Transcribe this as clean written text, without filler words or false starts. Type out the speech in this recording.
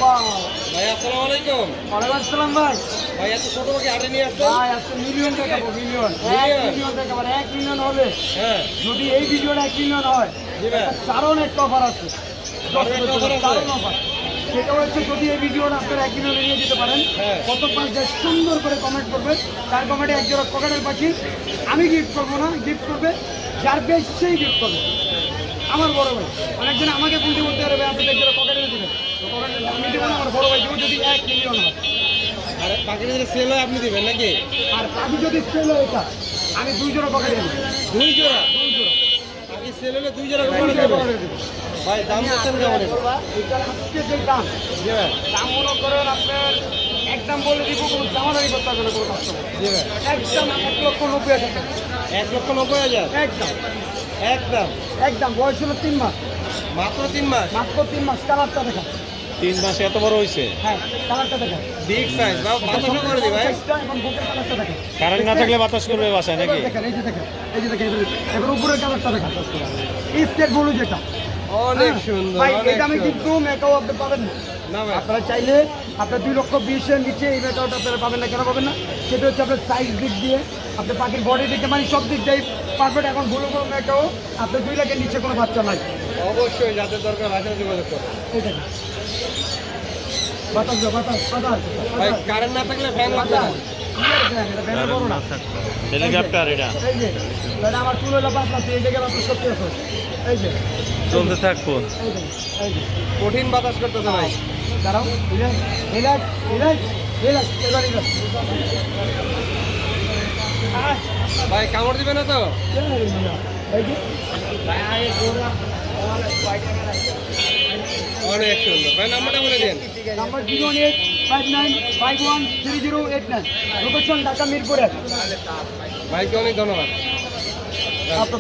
ভাই আসসালামু আলাইকুম। ওয়ালাইকুম আসসালাম ভাই। ভাই এত ছোট পাখি হাটে নিয়ে আসছেন? ভাই আজকে মিলিয়ন টাকা পাবো, মিলিয়ন। 1 মিলিয়ন টাকা, মানে 1 মিলিয়ন হবে। হ্যাঁ যদি এই ভিডিওটা 1 মিলিয়ন হয়, জি ভাই। কারণ একটা অফার আছে। কারণ একটা offer আছে? কারণ offer। সেটা হচ্ছে যদি এই ভিডিওটা আপনারা 1 মিলিয়নে নিয়ে যেতে পারেন, হ্যাঁ। প্রথম 5 জন সুন্দর করে কমেন্ট করবে, তার কমেন্টে এক জোড়া পকেটের পাখি আমি গিফট করবো না, গিফট করবে যার বেশ সেই গিফট করবে। আমার বড় ভাই অনেকজন আমাকে বলতে বলতে পারবে আপনি এক জোড়া পকেটে দেবেন, তো পকেটে আমি দেবো না, আমার বড় ভাই দেবো যদি 1 মিলিয়ন হয়। আর পাখিটা যদি সেল হয় আপনি দিবেন নাকি? আর পাখি যদি সেল হয় এটা আমি 2 জোড়া পকেটে দেবো। 2 জোড়া? 2 জোড়া পাখি সেল হলে 2 জোড়া করে পকেটে দেবেন? দেবো। ভাই দাম দিচ্ছেন কেমন এটা? এটা আজকে যে দাম, জি ভাই। দাম মনে করেন আপনার একদম বলে দিব, কোনো দামাদামি করতে হবে না কোনো কাস্টমার। জি ভাই। একদম 1,90,000 টাকা। 1,90,000? একদম একদম একদম। বয়স হলো 3 মাস, মাত্র 3 মাস? মাত্র 3 মাস। কালারটা দেখা। 3 মাসে এত বড় হয়েছে। হ্যাঁ, কালারটা দেখা। Big size. বাতাসও করে দি ভাই। এবং বুকের কালারটা দেখা। কারেন্ট না থাকলে বাতাস করবে বাসায় নাকি? দেখেন, এই যে দেখেন, এই যে দেখেন, এবার উপরের কালারটা দেখা। স্কেট ব্লু যেটা। অনেক হ্যাঁ, সুন্দর, ভাই অনেক এটা আমি সুন্দর। কিন্তু মেকআপ আপনি পাবেন না। না ভাই। আপনারা চাইলে আপনার 2,20,000 নিচে এই মেকআপটা আপনারা পাবেন না। কেন পাবেন না? সেটা হচ্ছে আপনার সাইজ দিক দিয়ে, আপনার পাখির বডি দিকে, মানে সব দিক দিয়ে পারফেক্ট। এখন ভুলো কোনো মেকআপ আপনার 2 লাখের নিচে কোনো বাচ্চা নাই। অবশ্যই যাদের দরকার ভাষা যোগাযোগ করুন। এই দেখেন, বাতাস দাও, বাতাস, বাতাস, ভাই বাতাস, কারেন্ট না থাকলে ফ্যান লাগবে বাতাস। না। এটা ব্যানার বড় না। হেলিকপ্টার এটা এই যে, এটা আমার চুল হলো পাতলা, এই জায়গায় আপনার সত্যি আছে। এই যে, চলতে থাকবো। এই যে, এই যে। কঠিন বাতাস করতেছে ভাই। দাঁড়াও, রিল্যাক্স, রিল্যাক্স, রিল্যাক্স, রিল্যাক্স, এবার রিল্যাক্স। ভাই কামড় দিবে না তো? এই যে, অনেক সুন্দর ভাই, নাম্বারটা বলে দিন। Number 01859513089, location Dhaka Mirpur 1। ভাইকে অনেক ধন্যবাদ। আপনার